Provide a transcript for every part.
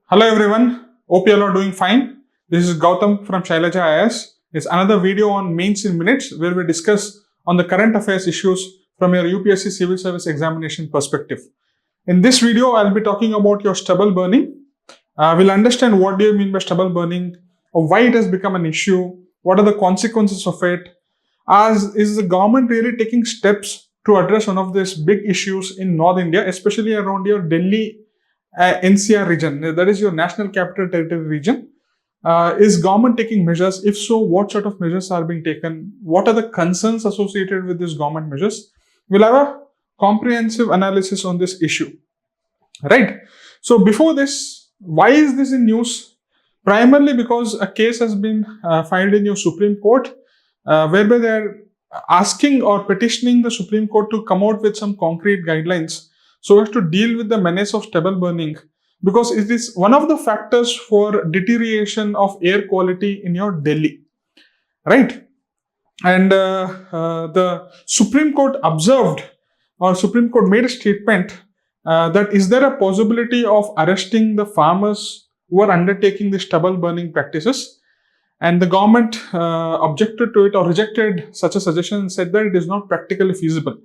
Hello everyone, hope you all are doing fine. This is Gautam from Shailaja IAS. It's another video on Mains in Minutes where we discuss on the current affairs issues from your UPSC civil service examination perspective. In this video, I'll be talking about your stubble burning. We'll understand what do you mean by stubble burning, or why it has become an issue, what are the consequences of it, as is the government really taking steps to address one of these big issues in North India, especially around your Delhi NCR region, that is your National Capital Territory region. Is government taking measures? If so, what sort of measures are being taken? What are the concerns associated with these government measures? We'll have a comprehensive analysis on this issue. Right? So before this, why is this in news? Primarily because a case has been filed in your Supreme Court, whereby they're asking or petitioning the Supreme Court to come out with some concrete guidelines so as to deal with the menace of stubble burning, because it is one of the factors for deterioration of air quality in your Delhi, right? And the Supreme Court observed, or Supreme Court made a statement that is there a possibility of arresting the farmers who are undertaking the stubble burning practices? And the government objected to it or rejected such a suggestion and said that it is not practically feasible.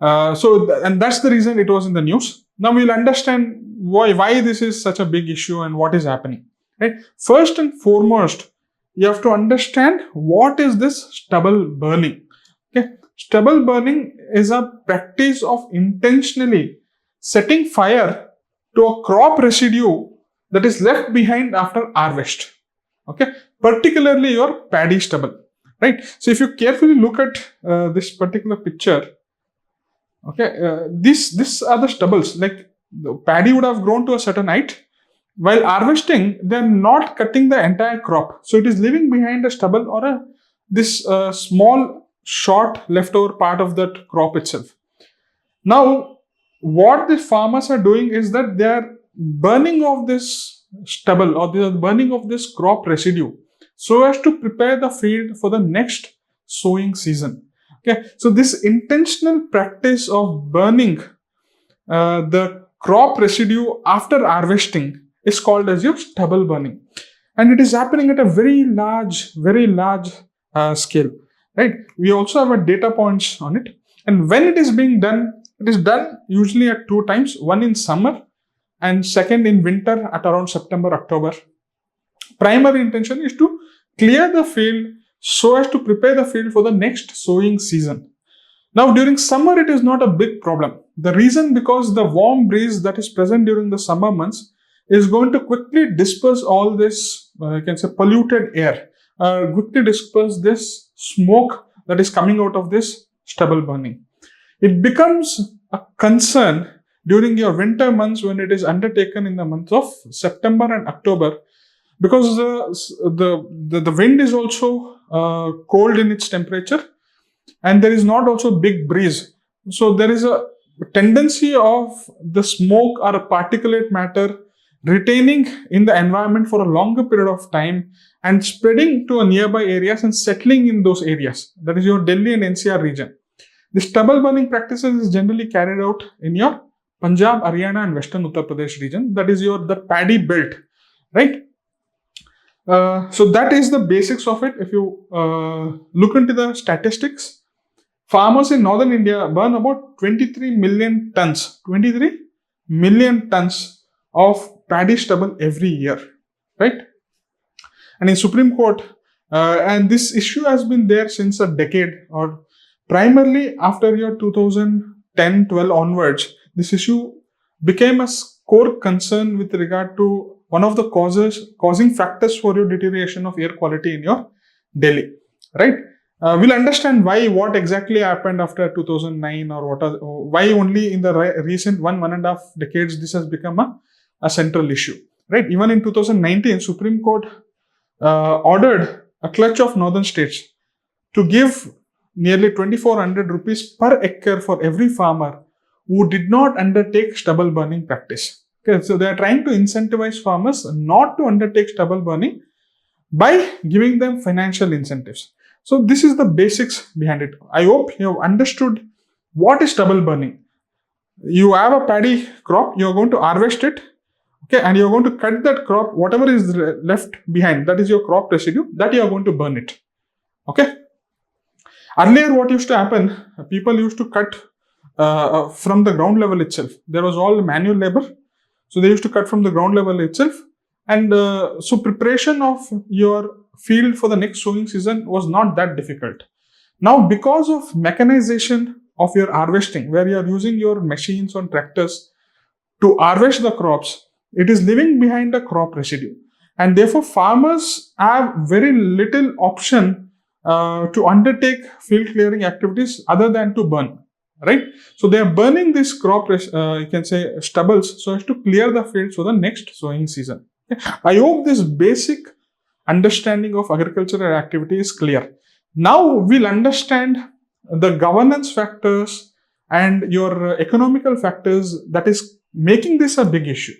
And that's the reason it was in the news. Now we'll understand why this is such a big issue and what is happening. Right? First and foremost, you have to understand what is this stubble burning. Okay, stubble burning is a practice of intentionally setting fire to a crop residue that is left behind after harvest. Okay, particularly your paddy stubble. Right. So if you carefully look at this particular picture. Okay, these are the stubbles. Like the paddy would have grown to a certain height. While harvesting, they're not cutting the entire crop. So it is leaving behind a stubble or this small, short leftover part of that crop itself. Now, what the farmers are doing is that they are burning off this stubble or they are burning off this crop residue so as to prepare the field for the next sowing season. Okay, so this intentional practice of burning the crop residue after harvesting is called as your stubble burning, and it is happening at a very large scale. Right? We also have a data points on it, and when it is being done, it is done usually at two times: one in summer, and second in winter at around September, October. Primary intention is to clear the field so as to prepare the field for the next sowing season. Now, during summer, it is not a big problem. The reason because the warm breeze that is present during the summer months is going to quickly disperse all this, you can say, polluted air, quickly disperse this smoke that is coming out of this stubble burning. It becomes a concern during your winter months when it is undertaken in the months of September and October, because the wind is also cold in its temperature, and there is not also big breeze. So there is a tendency of the smoke or a particulate matter retaining in the environment for a longer period of time and spreading to nearby areas and settling in those areas. That is your Delhi and NCR region. The stubble burning practices is generally carried out in your Punjab, Haryana and Western Uttar Pradesh region. That is the paddy belt, right? So that is the basics of it. If you look into the statistics, farmers in northern India burn about 23 million tons of paddy stubble every year, right? And in Supreme Court, and this issue has been there since a decade, or primarily after your 2010-12 onwards, this issue became a core concern with regard to one of the causing factors for your deterioration of air quality in your Delhi, right? We'll understand what exactly happened after 2009, or why only in the recent one and a half decades this has become a central issue, right? Even in 2019, Supreme Court ordered a clutch of northern states to give nearly 2,400 rupees per acre for every farmer who did not undertake stubble burning practice. Okay, so they are trying to incentivize farmers not to undertake stubble burning by giving them financial incentives. So this is the basics behind it. I hope you have understood what is stubble burning. You have a paddy crop, you are going to harvest it. Okay, and you're going to cut that crop, whatever is left behind, that is your crop residue, that you are going to burn it. Okay. Earlier, what used to happen, people used to cut from the ground level itself. There was all manual labor. So they used to cut from the ground level itself. And so preparation of your field for the next sowing season was not that difficult. Now, because of mechanization of your harvesting, where you are using your machines on tractors to harvest the crops, it is leaving behind a crop residue. And therefore, farmers have very little option to undertake field clearing activities other than to burn, right? So they are burning this crop, you can say stubbles, so as to clear the fields for the next sowing season. Okay? I hope this basic understanding of agricultural activity is clear. Now we'll understand the governance factors and your economical factors that is making this a big issue.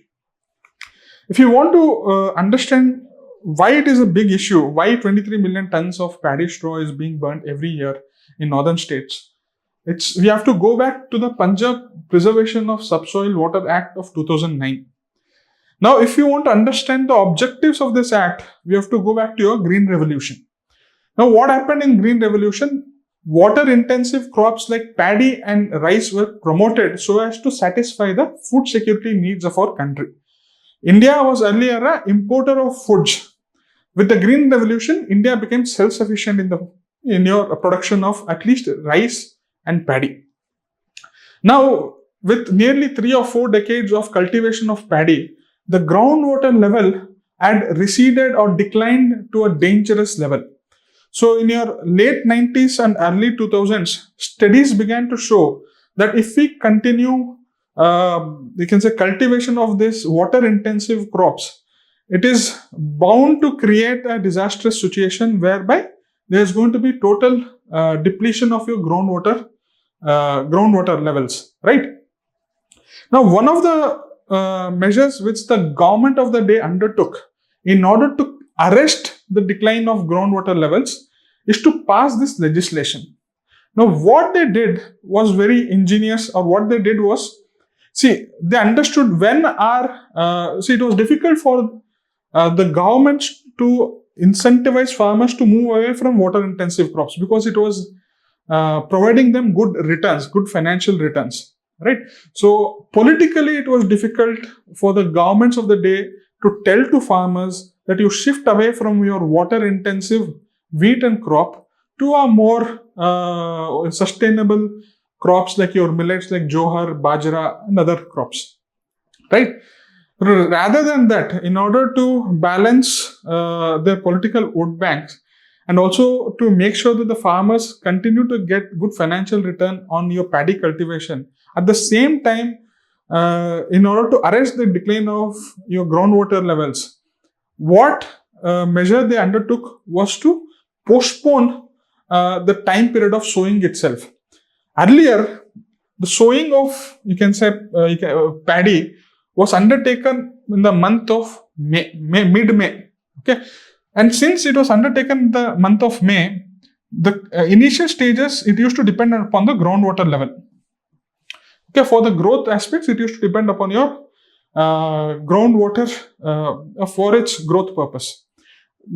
If you want to understand why it is a big issue, why 23 million tons of paddy straw is being burnt every year in northern states, we have to go back to the Punjab Preservation of Subsoil Water Act of 2009. Now, if you want to understand the objectives of this act, we have to go back to your Green Revolution. Now, what happened in Green Revolution? Water-intensive crops like paddy and rice were promoted so as to satisfy the food security needs of our country. India was earlier an importer of foods. With the Green Revolution, India became self-sufficient in your production of at least rice and paddy. Now, with nearly 3 or 4 decades of cultivation of paddy, the groundwater level had receded or declined to a dangerous level. So, in your late 90s and early 2000s, studies began to show that if we continue, we can say cultivation of this water-intensive crops, it is bound to create a disastrous situation whereby there is going to be total depletion of your groundwater levels, right? Now, one of the measures which the government of the day undertook in order to arrest the decline of groundwater levels is to pass this legislation. Now, what they did was very ingenious, or what they did was, they understood when it was difficult for the government to incentivize farmers to move away from water-intensive crops because it was providing them good returns, good financial returns, right? So politically, it was difficult for the governments of the day to tell to farmers that you shift away from your water-intensive wheat and crop to a more sustainable crops like your millets like jowar, bajra and other crops, right? Rather than that, in order to balance their political vote banks and also to make sure that the farmers continue to get good financial return on your paddy cultivation, at the same time, in order to arrest the decline of your groundwater levels, what measure they undertook was to postpone the time period of sowing itself. Earlier, the sowing of, you can say, paddy was undertaken in the month of mid-May. Okay, and since it was undertaken in the month of May, the initial stages, it used to depend upon the groundwater level. Okay, for the growth aspects, it used to depend upon your groundwater for its growth purpose.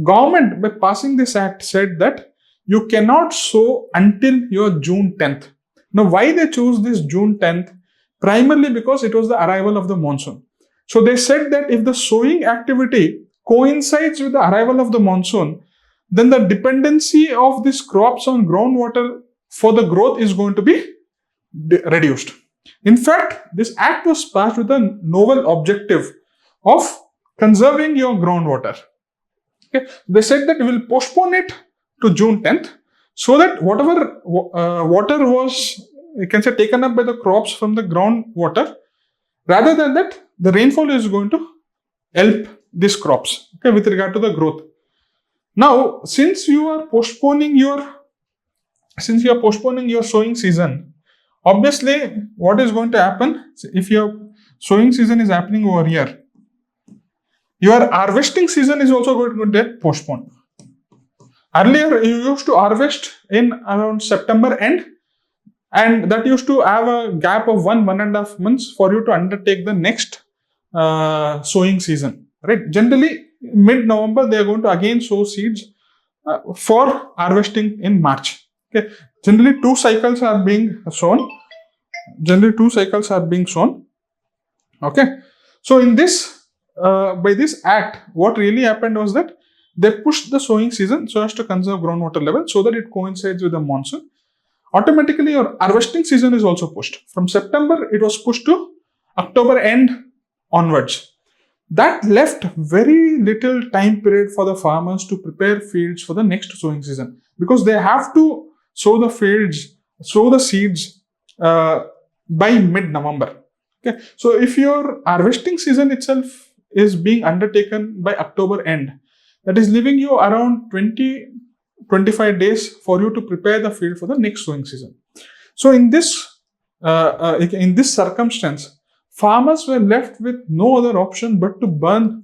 Government, by passing this act, said that you cannot sow until your June 10th. Now, why they chose this June 10th? Primarily because it was the arrival of the monsoon. So they said that if the sowing activity coincides with the arrival of the monsoon, then the dependency of these crops on groundwater for the growth is going to be reduced. In fact, this act was passed with a novel objective of conserving your groundwater. Okay. They said that we will postpone it to June 10th so that whatever water was, you can say, taken up by the crops from the groundwater, rather than that, the rainfall is going to help these crops, okay, with regard to the growth. Now, since you are postponing your sowing season, obviously, what is going to happen if your sowing season is happening over here? Your harvesting season is also going to get postponed. Earlier, you used to harvest in around September end, and that used to have a gap of 1.5 months for you to undertake the next sowing season, right? Generally, mid-November, they are going to again sow seeds for harvesting in March. Okay. Generally, two cycles are being sown. Okay. So in this, by this act, what really happened was that they pushed the sowing season so as to conserve groundwater level so that it coincides with the monsoon. Automatically, your harvesting season is also pushed. From September, it was pushed to October end onwards. That left very little time period for the farmers to prepare fields for the next sowing season, because they have to sow the seeds by mid-November. Okay, so if your harvesting season itself is being undertaken by October end, that is leaving you around 20-25 days for you to prepare the field for the next sowing season. So in this circumstance, farmers were left with no other option but to burn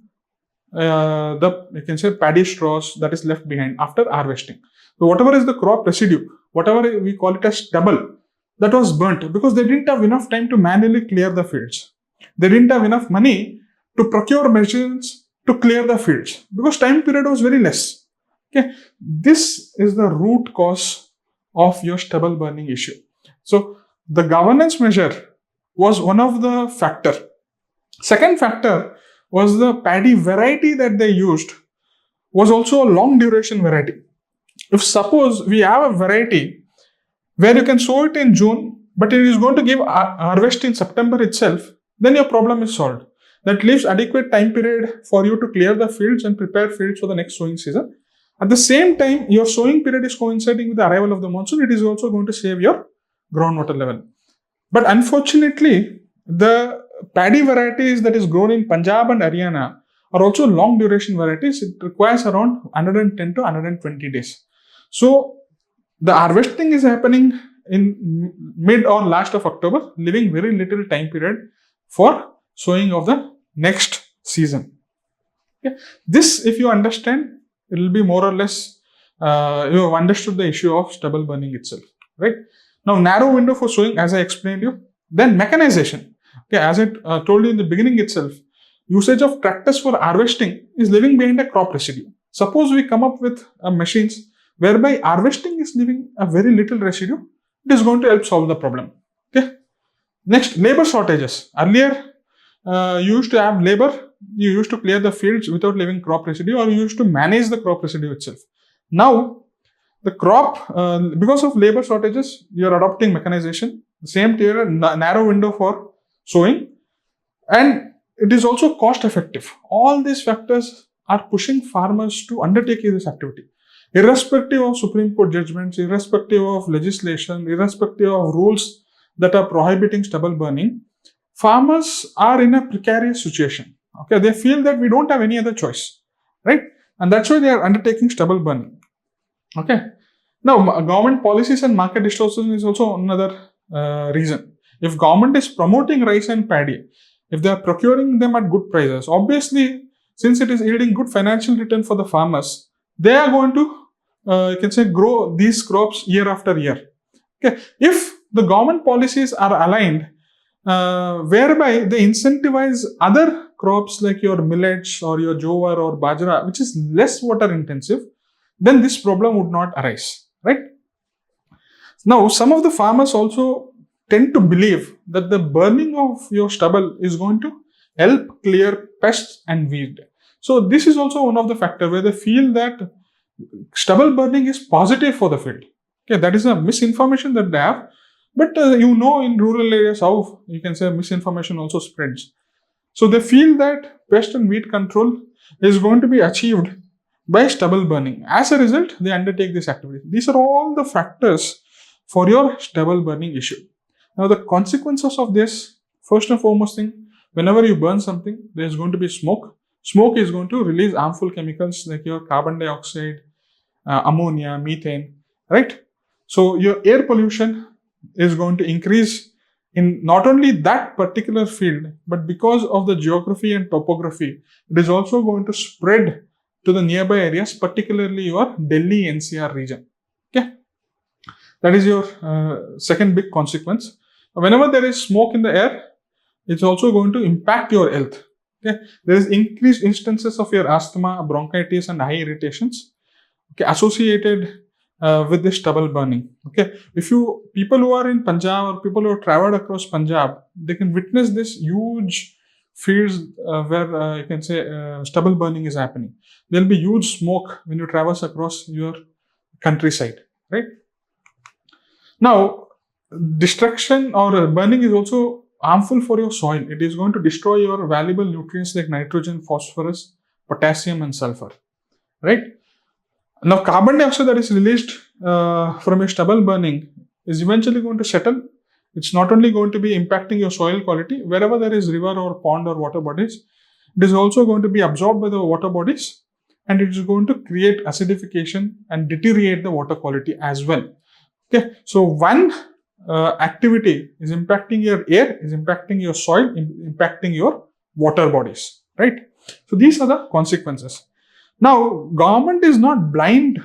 paddy straws that is left behind after harvesting. So whatever is the crop residue, whatever we call it as stubble, that was burnt because they didn't have enough time to manually clear the fields. They didn't have enough money to procure machines to clear the fields because time period was very less. Okay, this is the root cause of your stubble burning issue. So the governance measure was one of the factor. Second factor was the paddy variety that they used was also a long duration variety. If suppose we have a variety where you can sow it in June, but it is going to give harvest in September itself, then your problem is solved. That leaves adequate time period for you to clear the fields and prepare fields for the next sowing season. At the same time, your sowing period is coinciding with the arrival of the monsoon. It is also going to save your groundwater level. But unfortunately, the paddy varieties that is grown in Punjab and Haryana are also long duration varieties. It requires around 110 to 120 days. So the harvesting is happening in mid or last of October, leaving very little time period for sowing of the next season. Okay. This, if you understand, it will be more or less, you have understood the issue of stubble burning itself, right? Now, narrow window for sowing, as I explained you. Then mechanization. Okay, as I told you in the beginning itself, usage of tractors for harvesting is leaving behind a crop residue. Suppose we come up with machines whereby harvesting is leaving a very little residue, it is going to help solve the problem. Okay. Next, labor shortages. Earlier, you used to have labor, you used to clear the fields without leaving crop residue, or you used to manage the crop residue itself. Now, the crop, because of labor shortages, you are adopting mechanization. The same tier, narrow window for sowing, and it is also cost effective. All these factors are pushing farmers to undertake this activity. Irrespective of Supreme Court judgments, irrespective of legislation, irrespective of rules that are prohibiting stubble burning, farmers are in a precarious situation. Okay, they feel that we don't have any other choice, right? And that's why they are undertaking stubble burning. Okay. Now, government policies and market distortion is also another reason. If government is promoting rice and paddy, if they are procuring them at good prices, obviously, since it is yielding good financial return for the farmers, they are going to, grow these crops year after year. Okay. If the government policies are aligned, whereby they incentivize other crops like your millets or your jowar or bajra, which is less water intensive, then this problem would not arise, right? Now, some of the farmers also tend to believe that the burning of your stubble is going to help clear pests and weed. So this is also one of the factors where they feel that stubble burning is positive for the field. Okay, that is a misinformation that they have. But in rural areas how misinformation also spreads. So they feel that pest and weed control is going to be achieved by stubble burning. As a result, they undertake this activity. These are all the factors for your stubble burning issue. Now, the consequences of this, first and foremost thing, whenever you burn something, there is going to be smoke. Smoke is going to release harmful chemicals like your carbon dioxide, ammonia, methane, right? So your air pollution is going to increase in not only that particular field, but because of the geography and topography, it is also going to spread to the nearby areas, particularly your Delhi NCR region. Okay, that is your second big consequence. Whenever there is smoke in the air, it's also going to impact your health. Okay, there is increased instances of your asthma, bronchitis, and eye irritations, okay, associated with this stubble burning. Okay, if you people who are in Punjab or people who have traveled across Punjab, they can witness this huge fields where you can say stubble burning is happening. There will be huge smoke when you traverse across your countryside, right? Now, destruction or burning is also harmful for your soil. It is going to destroy your valuable nutrients like nitrogen, phosphorus, potassium, and sulfur, right? Now, carbon dioxide that is released from your stubble burning is eventually going to settle. It's not only going to be impacting your soil quality, wherever there is river or pond or water bodies, it is also going to be absorbed by the water bodies, and it is going to create acidification and deteriorate the water quality as well. Okay, so one activity is impacting your air, is impacting your soil, impacting your water bodies, right? So these are the consequences. Now, government is not blind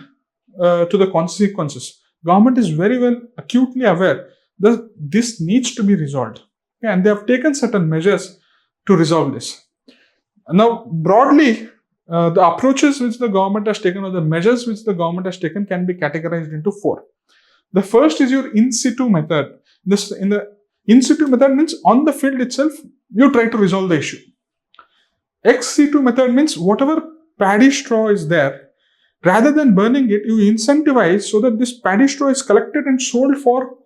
to the consequences. Government is very well acutely aware that this needs to be resolved. Okay, and they have taken certain measures to resolve this. Now, broadly, the approaches which the government has taken or the measures which the government has taken can be categorized into four. The first is your in-situ method. This in the in-situ method means on the field itself, you try to resolve the issue. Ex-situ method means whatever paddy straw is there, rather than burning it, you incentivize so that this paddy straw is collected and sold for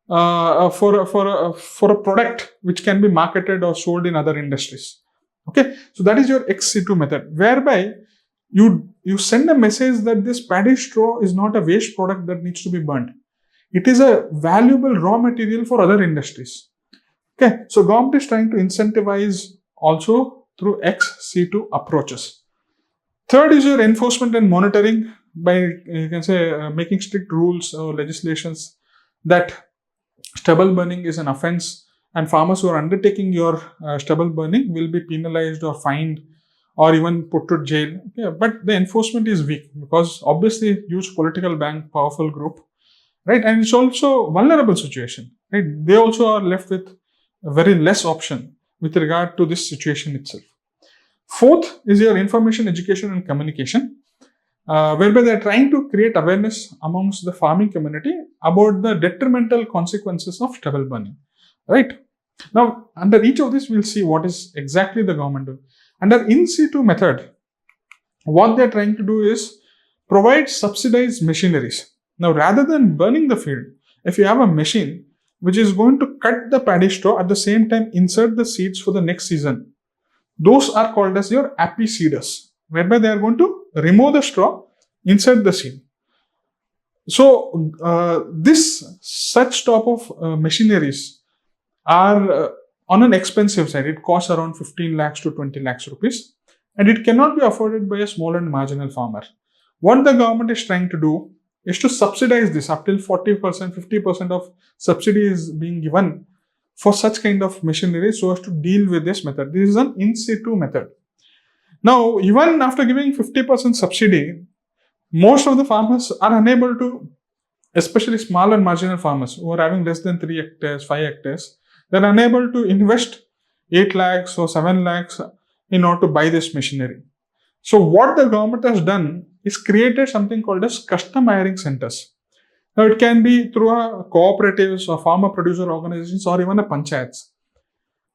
a product which can be marketed or sold in other industries. Okay, so that is your ex-situ method, whereby you send a message that this paddy straw is not a waste product that needs to be burnt. It is a valuable raw material for other industries. Okay, so government is trying to incentivize also through ex-situ approaches. Third is your enforcement and monitoring by, you can say, making strict rules or legislations that stubble burning is an offense, and farmers who are undertaking your stubble burning will be penalized or fined or even put to jail. Yeah, but the enforcement is weak because obviously huge political bank, powerful group, right? And it's also vulnerable situation, right? They also are left with very less option with regard to this situation itself. Fourth is your information, education, and communication, whereby they are trying to create awareness amongst the farming community about the detrimental consequences of stubble burning, right? Now, under each of these, we'll see what is exactly the government doing. Under in-situ method, what they're trying to do is provide subsidized machineries. Now, rather than burning the field, if you have a machine which is going to cut the paddy straw at the same time insert the seeds for the next season, those are called as your appy seeders, whereby they are going to remove the straw, insert the seed. So, such type of machineries are on an expensive side. It costs around 15 lakhs to 20 lakhs rupees, and it cannot be afforded by a small and marginal farmer. What the government is trying to do is to subsidize this up till 40%, 50% of subsidy is being given for such kind of machinery so as to deal with this method. This is an in-situ method. Now, even after giving 50% subsidy, most of the farmers are unable to, especially small and marginal farmers who are having less than 3 hectares, 5 hectares, they're unable to invest 8 lakhs or 7 lakhs in order to buy this machinery. So what the government has done is created something called as custom hiring centers. Now it can be through a cooperatives or farmer producer organizations or even a panchayats.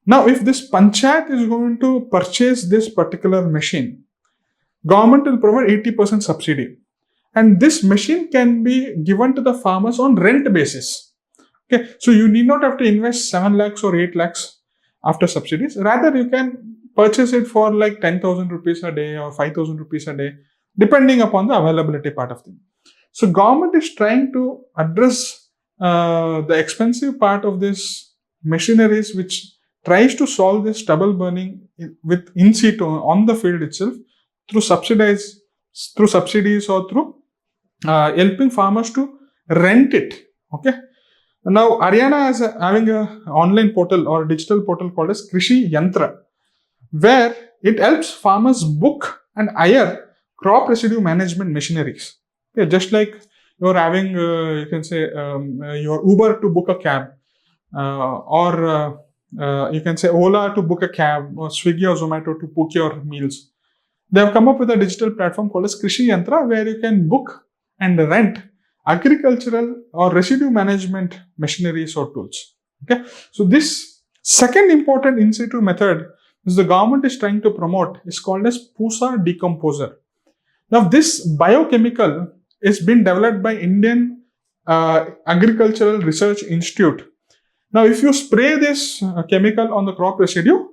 Now if this panchayat is going to purchase this particular machine, government will provide 80% subsidy. And this machine can be given to the farmers on rent basis. Okay, so you need not have to invest 7 lakhs or 8 lakhs after subsidies. Rather, you can purchase it for like 10,000 rupees a day or 5,000 rupees a day, depending upon the availability part of thing. So government is trying to address the expensive part of this machineries, which tries to solve this stubble burning with in situ on the field itself through subsidies or through helping farmers to rent it. Okay. Now Haryana is having an online portal or digital portal called as Krishi Yantra, where it helps farmers book and hire crop residue management machineries. Okay, just like you're having, you can say, your Uber to book a cab, or you can say Ola to book a cab or Swiggy or Zomato to book your meals. They have come up with a digital platform called as Krishi Yantra where you can book and rent agricultural or residue management machineries or tools. Okay, so this second important in situ method is the government is trying to promote is called as PUSA Decomposer. Now this biochemical is being developed by Indian Agricultural Research Institute. Now if you spray this chemical on the crop residue,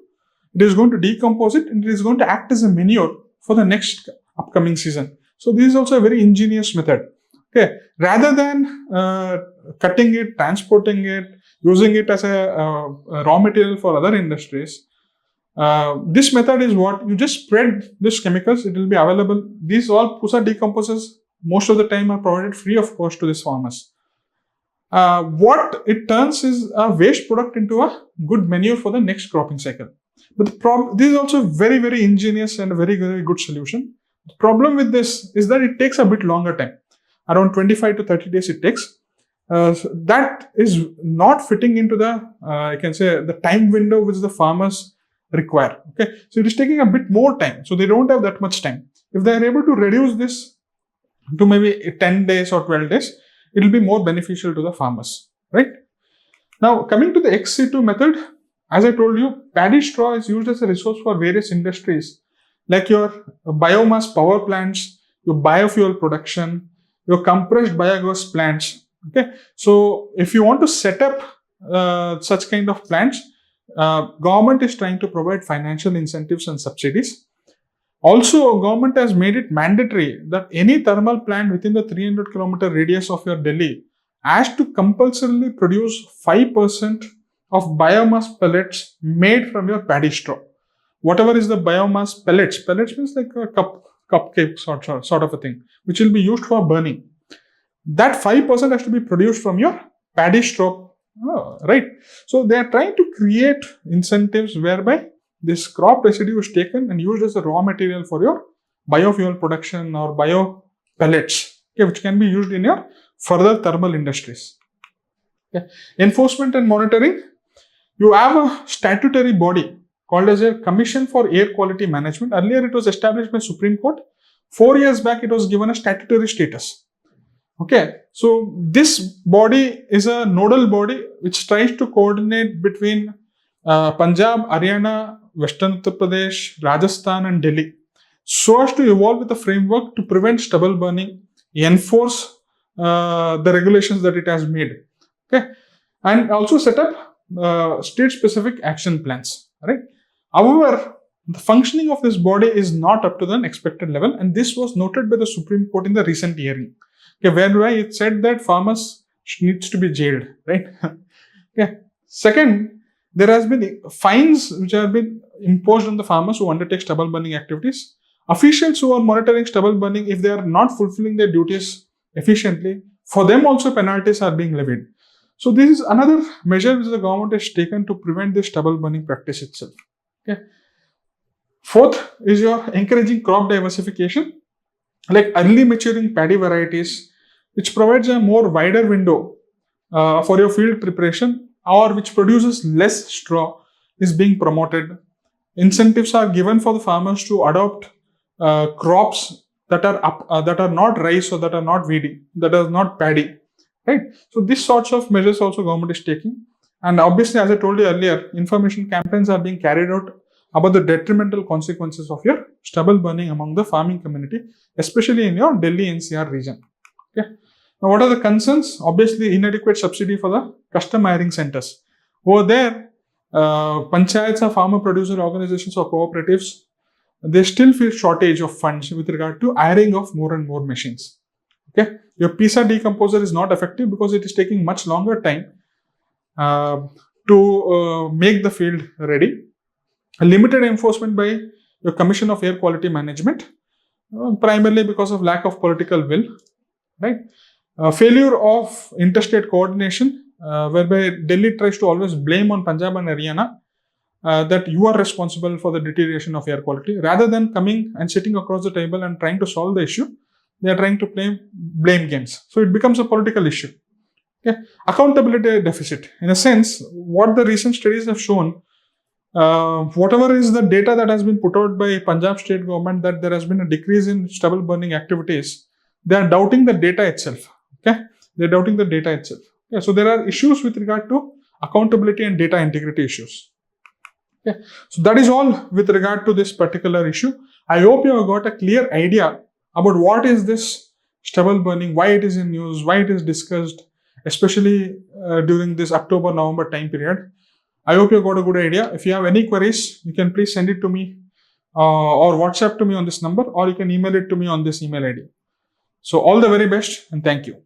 it is going to decompose it and it is going to act as a manure for the next upcoming season. So this is also a very ingenious method. Okay, rather than cutting it, transporting it, using it as a raw material for other industries, this method is what you just spread these chemicals. It will be available. These all PUSA decomposers most of the time are provided free of cost to these farmers. What it turns is a waste product into a good manure for the next cropping cycle. But the problem, this is also very, very ingenious and a very, very good solution. The problem with this is that it takes a bit longer time. Around 25 to 30 days it takes. That is not fitting into the, I can say, the time window which the farmers require. Okay, so it is taking a bit more time. So they don't have that much time. If they are able to reduce this to maybe 10 days or 12 days, it will be more beneficial to the farmers, right? Now, coming to the Ex-situ method, as I told you, paddy straw is used as a resource for various industries, like your biomass power plants, your biofuel production, your compressed biogas plants. Okay, so if you want to set up such kind of plants, government is trying to provide financial incentives and subsidies. Also, government has made it mandatory that any thermal plant within the 300-kilometer radius of your Delhi has to compulsorily produce 5% of biomass pellets made from your paddy straw. Whatever is the biomass pellets means like a cupcake sort of a thing, which will be used for burning. That 5% has to be produced from your paddy straw, right? So they are trying to create incentives whereby this crop residue is taken and used as a raw material for your biofuel production or bio pellets, okay, which can be used in your further thermal industries. Okay. Enforcement and monitoring. You have a statutory body called as a Commission for Air Quality Management. Earlier it was established by Supreme Court. 4 years back it was given a statutory status. Okay, so this body is a nodal body which tries to coordinate between Punjab, Haryana, Western Uttar Pradesh, Rajasthan and Delhi so as to evolve with a framework to prevent stubble burning, enforce the regulations that it has made, okay, and also set up state-specific action plans, right? However, the functioning of this body is not up to the expected level, and this was noted by the Supreme Court in the recent hearing, okay, whereby it said that farmers needs to be jailed, right? Okay. Second, there has been fines which have been imposed on the farmers who undertake stubble burning activities. Officials who are monitoring stubble burning, if they are not fulfilling their duties efficiently, for them also penalties are being levied. So this is another measure which the government has taken to prevent this stubble burning practice itself. Okay. Fourth is your encouraging crop diversification, like early maturing paddy varieties, which provides a more wider window for your field preparation, or which produces less straw, is being promoted. Incentives are given for the farmers to adopt crops that are not rice or that are not wheat, that are not paddy, right? So these sorts of measures also government is taking. And obviously, as I told you earlier, information campaigns are being carried out about the detrimental consequences of your stubble burning among the farming community, especially in your Delhi NCR region. Okay. Now, what are the concerns? Obviously, inadequate subsidy for the custom hiring centers. Over there, panchayats or farmer producer organizations or cooperatives, they still feel shortage of funds with regard to hiring of more and more machines. Okay, your PUSA decomposer is not effective because it is taking much longer time to make the field ready. A limited enforcement by the Commission of Air Quality Management, primarily because of lack of political will, right? Failure of interstate coordination, whereby Delhi tries to always blame on Punjab and Haryana that you are responsible for the deterioration of air quality. Rather than coming and sitting across the table and trying to solve the issue, they are trying to play blame games. So it becomes a political issue. Okay. Accountability deficit. In a sense, what the recent studies have shown, whatever is the data that has been put out by Punjab state government that there has been a decrease in stubble burning activities, they are doubting the data itself. Okay, they are doubting the data itself. Okay, so there are issues with regard to accountability and data integrity issues. Okay, so that is all with regard to this particular issue. I hope you have got a clear idea about what is this stubble burning, why it is in news, why it is discussed, especially during this October-November time period. I hope you got a good idea. If you have any queries, you can please send it to me or WhatsApp to me on this number, or you can email it to me on this email ID. So all the very best and thank you.